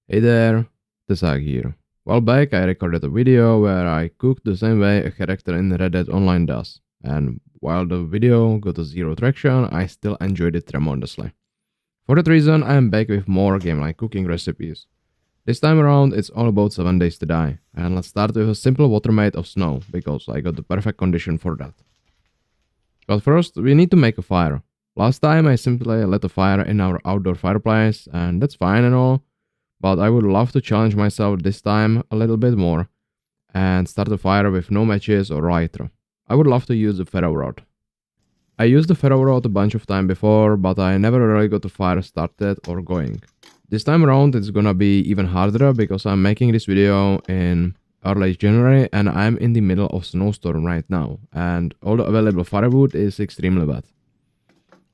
Hey there, Tezak here. While back I recorded a video where I cooked the same way a character in Red Dead Online does, and while the video got a zero traction, I still enjoyed it tremendously. For that reason, I am back with more game-like cooking recipes. This time around, it's all about 7 Days to Die, and let's start with a simple water made of snow, because I got the perfect condition for that. But first, we need to make a fire. Last time I simply lit a fire in our outdoor fireplace, and that's fine and all, but I would love to challenge myself this time a little bit more and start a fire with no matches or lighter. I would love to use the ferro rod. I used the ferro rod a bunch of time before, but I never really got the fire started or going. This time around it's gonna be even harder because I'm making this video in early January and I'm in the middle of snowstorm right now, and all the available firewood is extremely bad.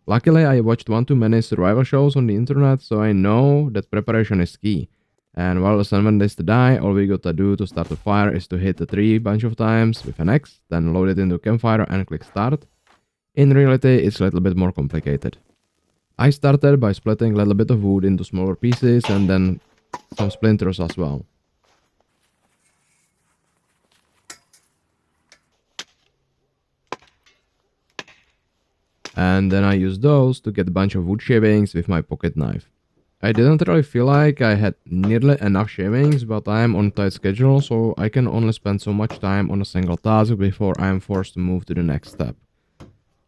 Luckily, I watched one too many survival shows on the internet, so I know that preparation is key. And while the 7 Days to Die, all we gotta do to start a fire is to hit the tree a bunch of times with an axe, then load it into a campfire and click start. In reality, it's a little bit more complicated. I started by splitting a little bit of wood into smaller pieces and then some splinters as well. And then I used those to get a bunch of wood shavings with my pocket knife. I didn't really feel like I had nearly enough shavings, but I am on a tight schedule, so I can only spend so much time on a single task before I am forced to move to the next step.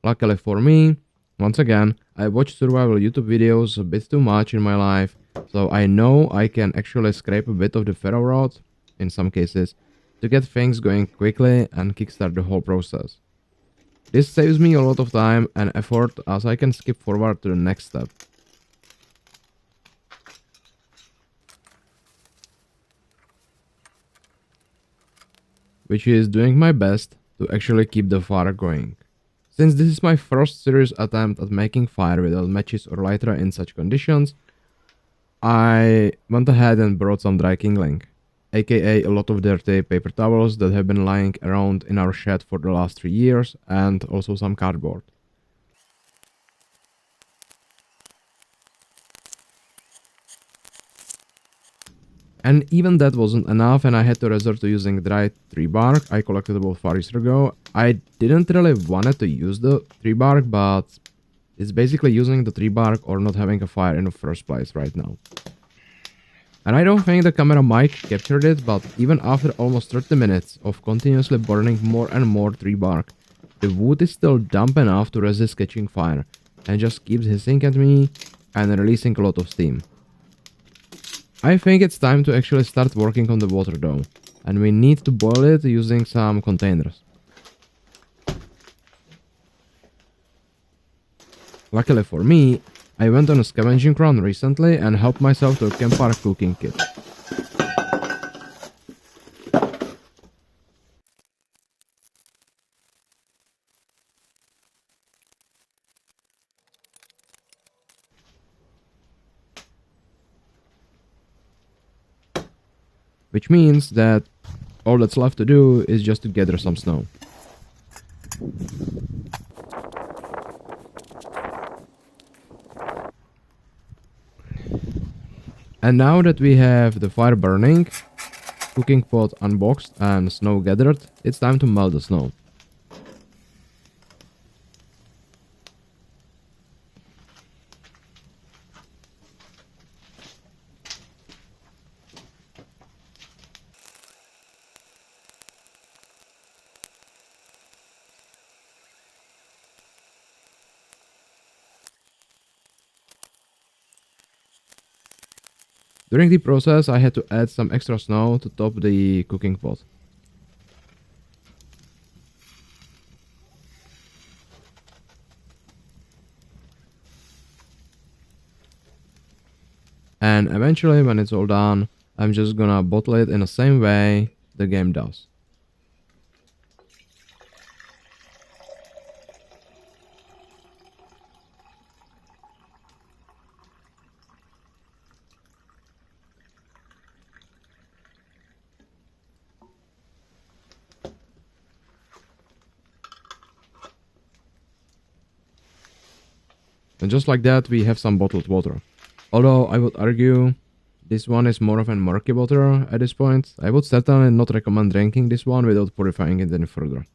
Luckily for me, once again, I watched survival YouTube videos a bit too much in my life, so I know I can actually scrape a bit of the ferro rod, in some cases, to get things going quickly and kickstart the whole process. This saves me a lot of time and effort as I can skip forward to the next step. Which is doing my best to actually keep the fire going. Since this is my first serious attempt at making fire without matches or lighter in such conditions, I went ahead and brought some dry kindling, aka a lot of dirty paper towels that have been lying around in our shed for the last 3 years, and also some cardboard. And even that wasn't enough and I had to resort to using dried tree bark I collected about 4 years ago. I didn't really wanted to use the tree bark, but it's basically using the tree bark or not having a fire in the first place right now. And I don't think the camera mic captured it, but even after almost 30 minutes of continuously burning more and more tree bark, the wood is still damp enough to resist catching fire and just keeps hissing at me and releasing a lot of steam. I think it's time to actually start working on the water though, and we need to boil it using some containers. Luckily for me, I went on a scavenging run recently and helped myself to a campfire cooking kit. Which means that all that's left to do is just to gather some snow. And now that we have the fire burning, cooking pot unboxed and snow gathered, it's time to melt the snow. During the process, I had to add some extra snow to top the cooking pot. And eventually, when it's all done, I'm just gonna bottle it in the same way the game does. And just like that, we have some bottled water. Although I would argue This one is more of a murky water at this point. I would certainly not recommend drinking this one without purifying it any further.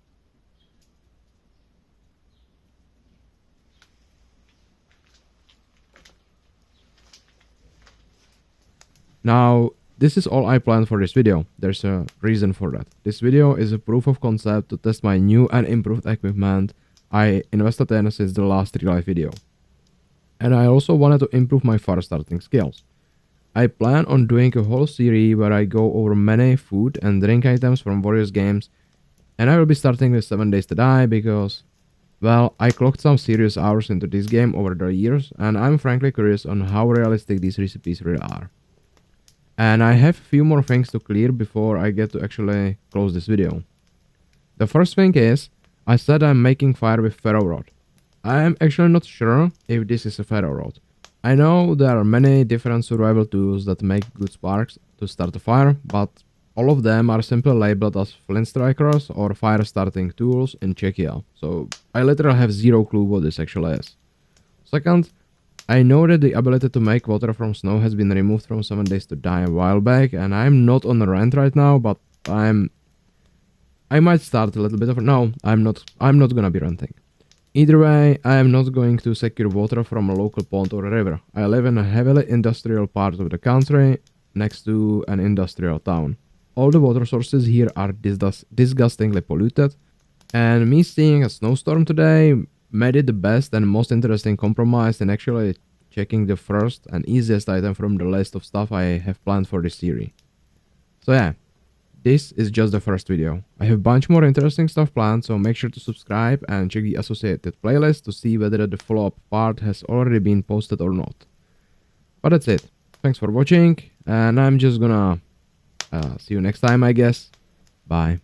Now, this is all I planned for this video. There's a reason for that. This video is a proof of concept to test my new and improved equipment I invested in since the last real life video. And I also wanted to improve my fire starting skills. I plan on doing a whole series where I go over many food and drink items from various games, and I will be starting with 7 Days to Die because, well, I clocked some serious hours into this game over the years, and I'm frankly curious on how realistic these recipes really are. And I have a few more things to clear before I get to actually close this video. The first thing is, I said I'm making fire with ferro rod. I am actually not sure if this is a ferro rod. I know there are many different survival tools that make good sparks to start a fire, but all of them are simply labeled as flint strikers or fire starting tools in Czechia, so I literally have zero clue what this actually is. Second, I know that the ability to make water from snow has been removed from 7 Days to Die a while back, and I'm not on a rant right now, but I might start a little bit of... No, I'm not gonna be ranting. Either way, I am not going to secure water from a local pond or a river. I live in a heavily industrial part of the country, next to an industrial town. All the water sources here are disgustingly polluted, and me seeing a snowstorm today made it the best and most interesting compromise in actually checking the first and easiest item from the list of stuff I have planned for this series. So yeah, this is just the first video. I have a bunch more interesting stuff planned, so make sure to subscribe and check the associated playlist to see whether the follow-up part has already been posted or not. But that's it. Thanks for watching, and I'm just gonna see you next time, I guess. Bye.